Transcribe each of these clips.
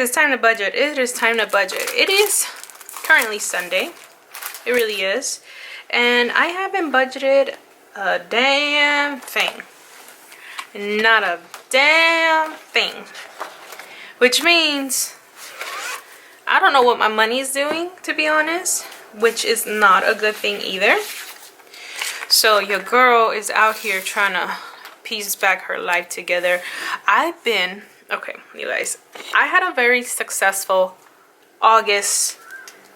it's time to budget. It is time to budget. It is currently Sunday. It really is. And I haven't budgeted a damn thing. Not a damn thing. Which means I don't know what my money is doing, to be honest. Which is not a good thing either. So your girl is out here trying to piece back her life together. Okay, you guys, I had a very successful August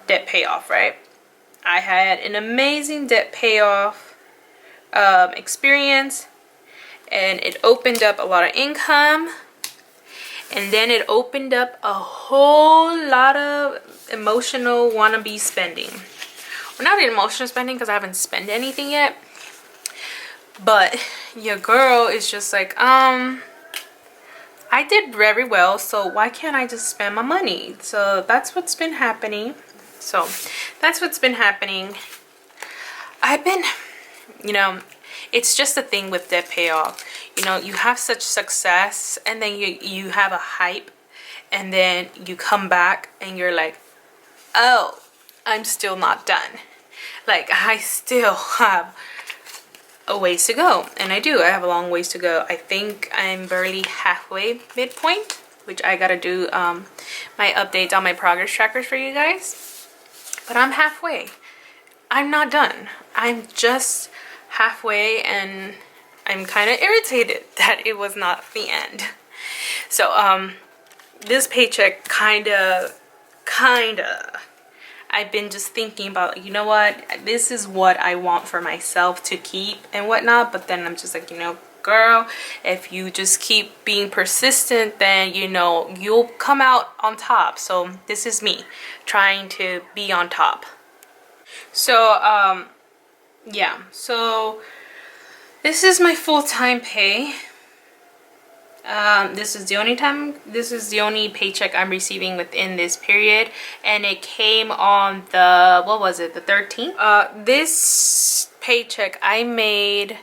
debt payoff, right? I had an amazing debt payoff experience, and it opened up a lot of income, and then it opened up a whole lot of emotional wannabe spending. Well, not emotional spending because I haven't spent anything yet, but your girl is just like, I did very well, so why can't I just spend my money? So that's what's been happening. I've been, it's just a thing with debt payoff. You have such success, and then you have a hype, and then you come back and you're like, oh, I'm still not done. Like, I still have a ways to go, and I have a long ways to go. I think I'm barely halfway midpoint, which I gotta do my updates on my progress trackers for you guys, but I'm halfway. I'm not done. I'm just halfway, and I'm kind of irritated that it was not the end. So this paycheck kind of I've been just thinking about, you know what, this is what I want for myself to keep and whatnot. But then I'm just like, girl, if you just keep being persistent, then, you'll come out on top. So this is me trying to be on top. So, yeah. So this is my full-time pay. This is the only paycheck I'm receiving within this period, and it came on the, what was it, the 13th? This paycheck I made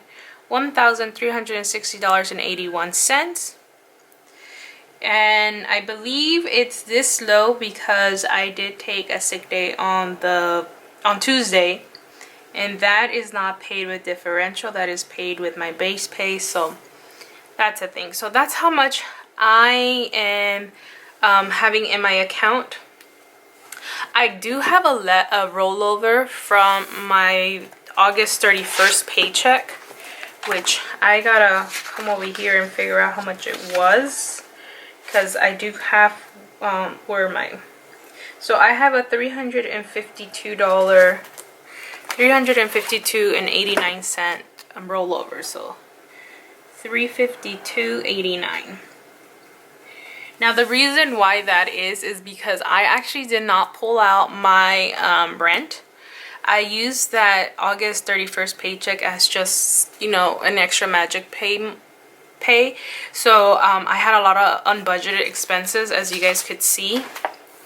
$1,360.81, and I believe it's this low because I did take a sick day on Tuesday, and that is not paid with differential, that is paid with my base pay. So that's a thing. So that's how much I am having in my account. I do have a rollover from my August 31st paycheck, which I gotta come over here and figure out how much it was, because I do have where am I? So I have a $352.89 rollover. So $352.89. Now the reason why that is because I actually did not pull out my rent. I used that August 31st paycheck as just, an extra magic pay. So I had a lot of unbudgeted expenses, as you guys could see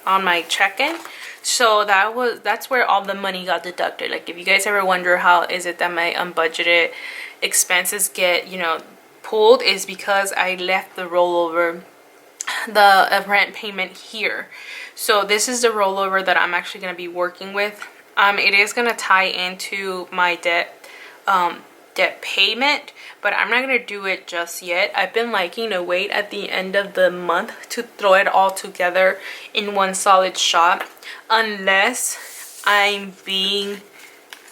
on my check-in. So that's where all the money got deducted. Like, if you guys ever wonder how is it that my unbudgeted expenses get, pulled, is because I left the rollover, the rent payment here. So this is the rollover that I'm actually going to be working with. It is going to tie into my debt payment, but I'm not going to do it just yet. I've been liking to wait at the end of the month to throw it all together in one solid shot, unless I'm being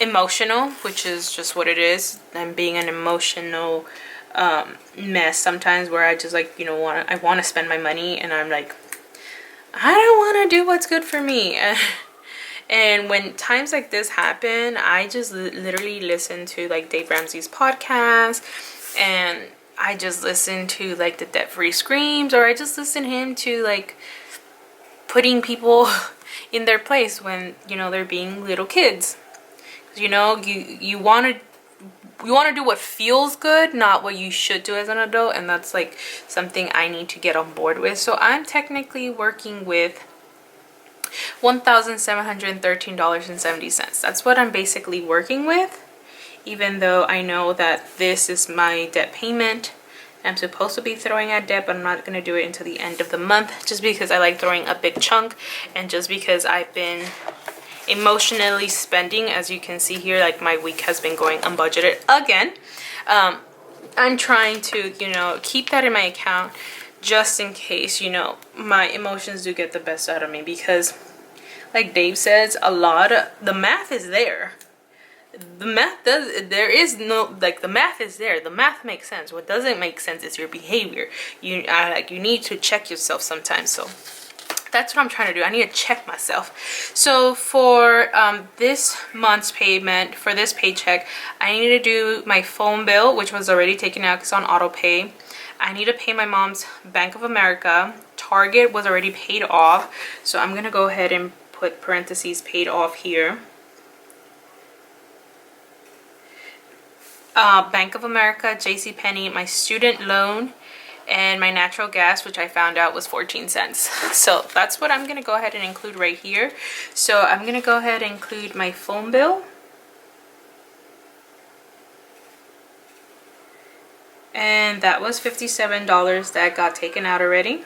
emotional, which is just what it is. I'm being an emotional mess sometimes, where I just I want to spend my money, and I'm like, I don't want to do what's good for me. And when times like this happen, I just literally listen to like Dave Ramsey's podcast, and I just listen to like the debt-free screams, or I just listen to him to like putting people in their place when they're being little kids. You want to do what feels good, not what you should do as an adult, and that's like something I need to get on board with. So I'm technically working with $1,713.70. That's what I'm basically working with, even though I know that this is my debt payment I'm supposed to be throwing at debt, but I'm not going to do it until the end of the month, just because I like throwing a big chunk, and just because I've been emotionally spending. As you can see here, like my week has been going unbudgeted again. I'm trying to, you know, keep that in my account just in case, you know, my emotions do get the best out of me, because like Dave says, a lot of the math is there. The math does, there is no, like, the math is there. The math makes sense. What doesn't make sense is your behavior. You need to check yourself sometimes. So that's what I'm trying to do. I need to check myself. So for this month's payment, for this paycheck, I need to do my phone bill, which was already taken out because on auto pay. I need to pay my mom's Bank of America. Target was already paid off, so I'm gonna go ahead and put parentheses paid off here. Bank of America, JCPenney, my student loan, and my natural gas, which I found out was 14 cents. So that's what I'm going to go ahead and include right here. So I'm going to go ahead and include my phone bill. And that was $57 that got taken out already.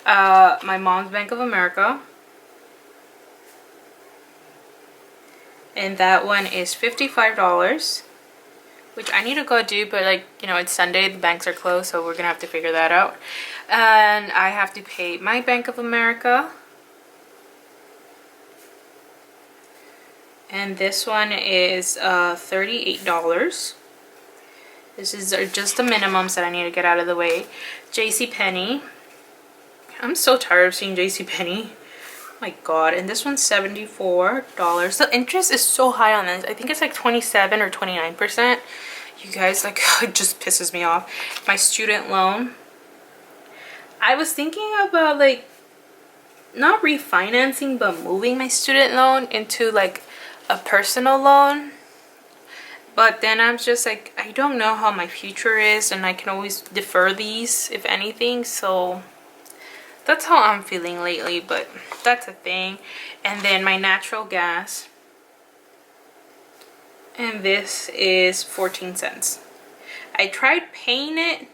My mom's Bank of America. And that one is $55. Which I need to go do, but like, you know, it's Sunday, the banks are closed, so we're gonna have to figure that out. And I have to pay my Bank of America. And this one is $38. This is just the minimums that I need to get out of the way. JCPenney. I'm so tired of seeing JCPenney. My god. And this one's $74. The interest is so high on this. I think it's like 27 or 29%. You guys, like, it just pisses me off. My student loan. I was thinking about, like, not refinancing, but moving my student loan into like a personal loan. But then I'm just like, I don't know how my future is, and I can always defer these if anything. So that's how I'm feeling lately, but that's a thing. And then my natural gas, and this is 14 cents. I tried paying it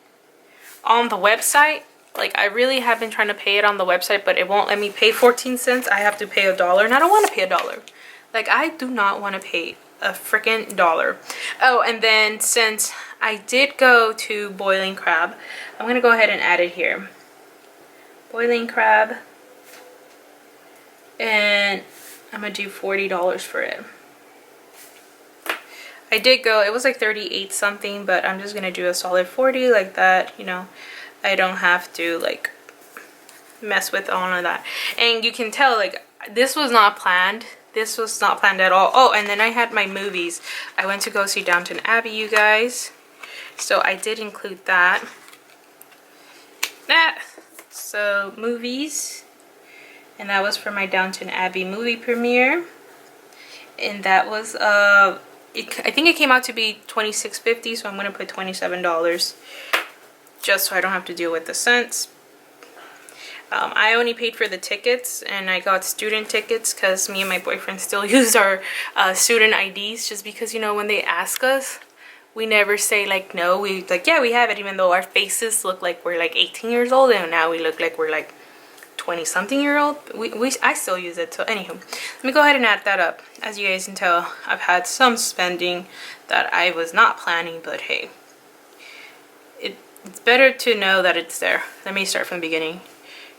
on the website. Like, I really have been trying to pay it on the website, but it won't let me pay 14 cents. I have to pay $1, and I don't want to pay $1. Like, I do not want to pay a freaking $1. Oh, and then since I did go to boiling crab, I'm gonna go ahead and add it here. Boiling crab, and I'm gonna do $40 for it. I did go, it was like 38 something, but I'm just gonna do a solid 40 like that, you know. I don't have to like mess with all of that. And you can tell, like, this was not planned. This was not planned at all. Oh, and then I had my movies. I went to go see Downton Abbey, you guys. So I did include that. So movies, and that was for my Downton Abbey movie premiere, and that was I think it came out to be $26.50, so I'm gonna put $27 just so I don't have to deal with the cents. I only paid for the tickets, and I got student tickets because me and my boyfriend still use our student IDs, just because, you know, when they ask us, we never say like no. We like, yeah, we have it, even though our faces look like we're like 18 years old, and now we look like we're like 20 something year old. I still use it. So anywho, let me go ahead and add that up. As you guys can tell, I've had some spending that I was not planning, but hey, it's better to know that it's there. Let me start from the beginning,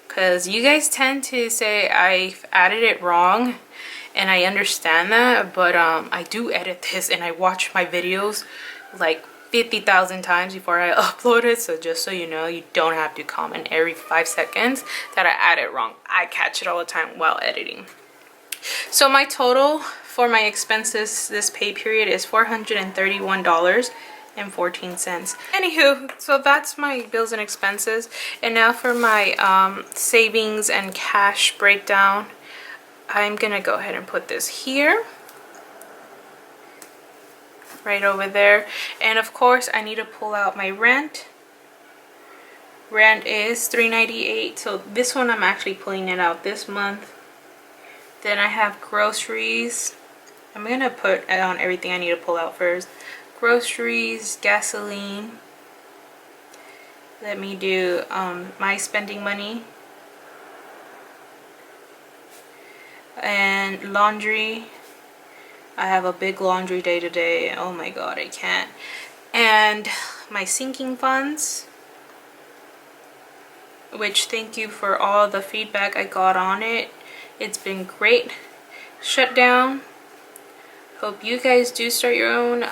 because you guys tend to say I've added it wrong, and I understand that, but I do edit this and I watch my videos like 50,000 times before I upload it. So just so you know, you don't have to comment every 5 seconds that I add it wrong. I catch it all the time while editing. So my total for my expenses this pay period is $431.14. Anywho, so that's my bills and expenses. And now for my savings and cash breakdown, I'm gonna go ahead and put this here, right over there. And of course I need to pull out my rent. Rent is $3.98, so this one I'm actually pulling it out this month. Then I have groceries. I'm gonna put on everything I need to pull out first. Groceries, gasoline, Let me do my spending money. And laundry. I have a big laundry day today. Oh my god, I can't. And my sinking funds, which thank you for all the feedback I got on it. It's been great. Shutdown. Hope you guys do start your own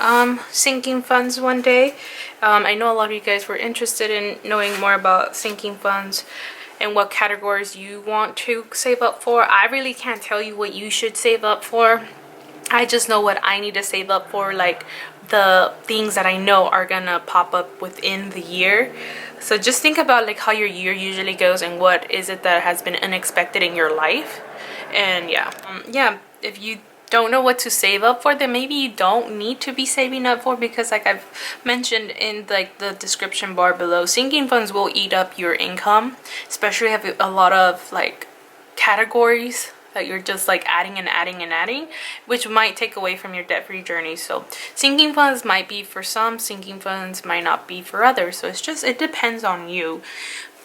sinking funds one day. I know a lot of you guys were interested in knowing more about sinking funds and what categories you want to save up for. I really can't tell you what you should save up for. I just know what I need to save up for, like the things that I know are gonna pop up within the year. So just think about like how your year usually goes and what is it that has been unexpected in your life. And yeah, if you don't know what to save up for, then maybe you don't need to be saving up for, because like I've mentioned in like the description bar below, sinking funds will eat up your income, especially if a lot of like categories that you're just like adding and adding and adding, which might take away from your debt-free journey. So sinking funds might be for some, sinking funds might not be for others. So it depends on you.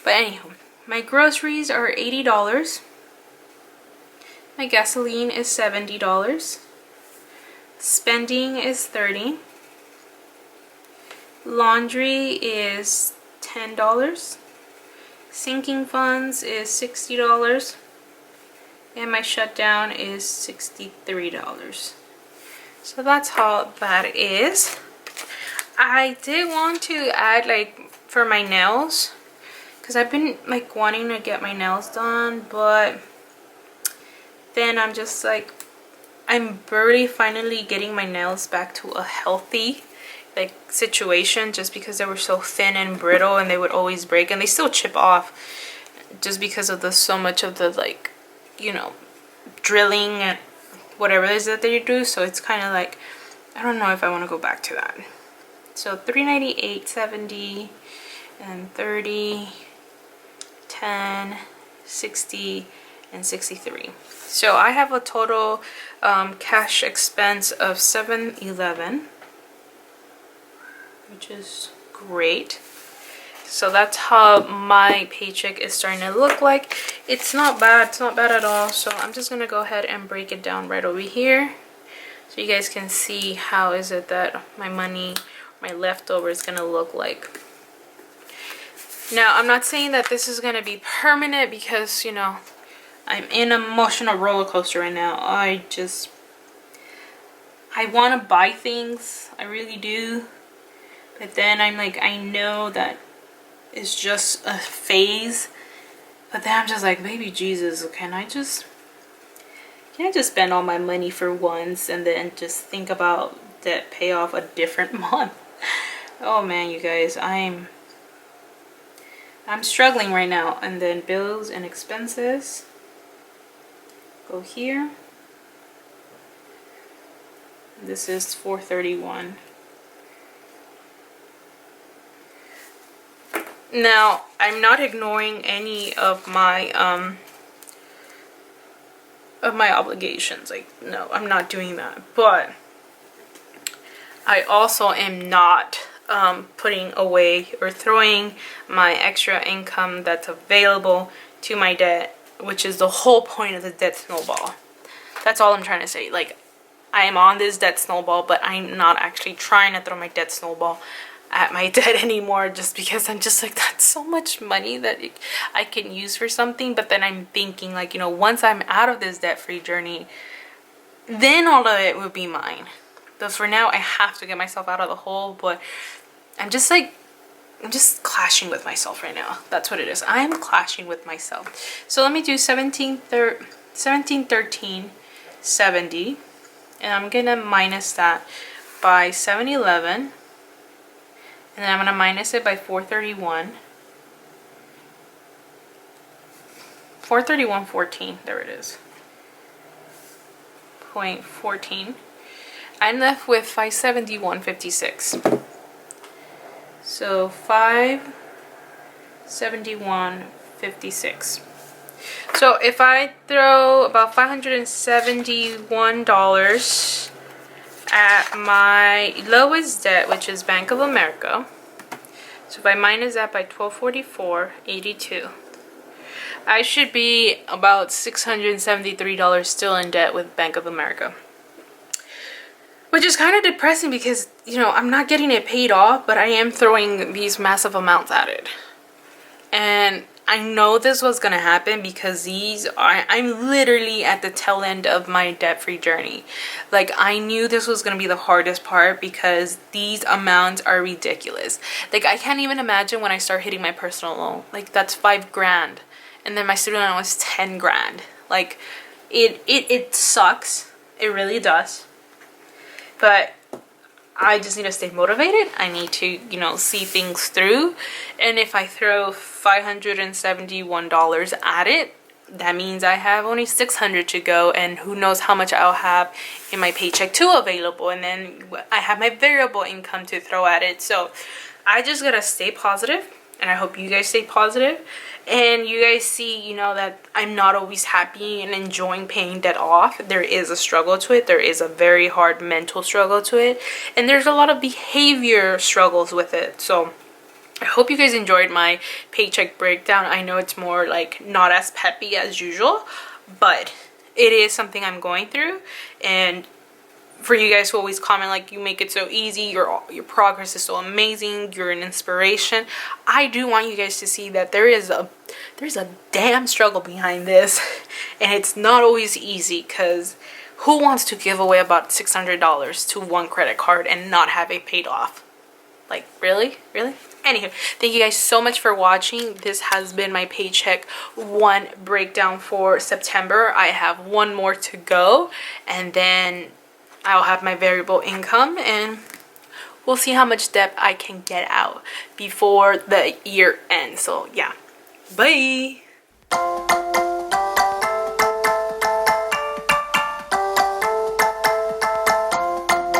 But anyhow, my groceries are $80. My gasoline is $70. Spending is $30. Laundry is $10. Sinking funds is $60. And my shutdown is $63. So that's how that is. I did want to add like for my nails, because I've been like wanting to get my nails done, but then I'm just like, I'm barely finally getting my nails back to a healthy like situation, just because they were so thin and brittle and they would always break, and they still chip off just because of the so much of the like, you know, drilling and whatever it is that they do. So it's kind of like, I don't know if I want to go back to that. So $398, $70, and $30, $10, $60, and $63. So I have a total cash expense of $711, which is great. So that's how my paycheck is starting to look like. It's not bad. It's not bad at all. So I'm just going to go ahead and break it down right over here, so you guys can see how is it that my money, my leftover is going to look like. Now, I'm not saying that this is going to be permanent, because, you know, I'm in an emotional roller coaster right now. I want to buy things. I really do. But then I'm like, I know that it's just a phase. But then I'm just like, baby Jesus, can I just spend all my money for once and then just think about debt payoff a different month? Oh man, you guys, I'm struggling right now. And then bills and expenses go here. This is $431. Now, I'm not ignoring any of my obligations. Like, no, I'm not doing that. But I also am not putting away or throwing my extra income that's available to my debt, which is the whole point of the debt snowball. That's all I'm trying to say. Like, I am on this debt snowball, but I'm not actually trying to throw my debt snowball at my debt anymore, just because I'm just like, that's so much money that I can use for something. But then I'm thinking, like, you know, once I'm out of this debt-free journey, then all of it will be mine. But for now, I have to get myself out of the hole. But I'm just clashing with myself right now. That's what it is. I'm clashing with myself. So let me do 17, 13, 70. And I'm going to minus that by 711. And then I'm going to minus it by 431. 431.14. There it is. 0.14. I'm left with 571.56. So 571.56. So if I throw about $571 at my lowest debt, which is Bank of America. So if I minus that by 1244.82, I should be about $673 still in debt with Bank of America. Which is kind of depressing because, you know, I'm not getting it paid off, but I am throwing these massive amounts at it. And I know this was gonna happen because I'm literally at the tail end of my debt-free journey. Like, I knew this was gonna be the hardest part because these amounts are ridiculous. Like, I can't even imagine when I start hitting my personal loan. Like, that's $5,000, and then my student loan was $10,000. Like, it sucks. It really does. But I just need to stay motivated. I need to, you know, see things through. And if I throw $571 at it, that means I have only $600 to go, and who knows how much I'll have in my Paycheck 2 available. And then I have my variable income to throw at it. So I just gotta stay positive, and I hope you guys stay positive. And you guys see, you know, that I'm not always happy and enjoying paying debt off. There is a struggle to it. There is a very hard mental struggle to it. And there's a lot of behavior struggles with it. So I hope you guys enjoyed my paycheck breakdown. I know it's more like not as peppy as usual, but it is something I'm going through. And for you guys who always comment like, you make it so easy, your progress is so amazing, you're an inspiration, I do want you guys to see that there's a damn struggle behind this, and it's not always easy, because who wants to give away about $600 to one credit card and not have it paid off? Like, really? Anywho, thank you guys so much for watching. This has been my Paycheck 1 breakdown for September. I have one more to go, and then I'll have my variable income, and we'll see how much debt I can get out before the year ends. So yeah, bye.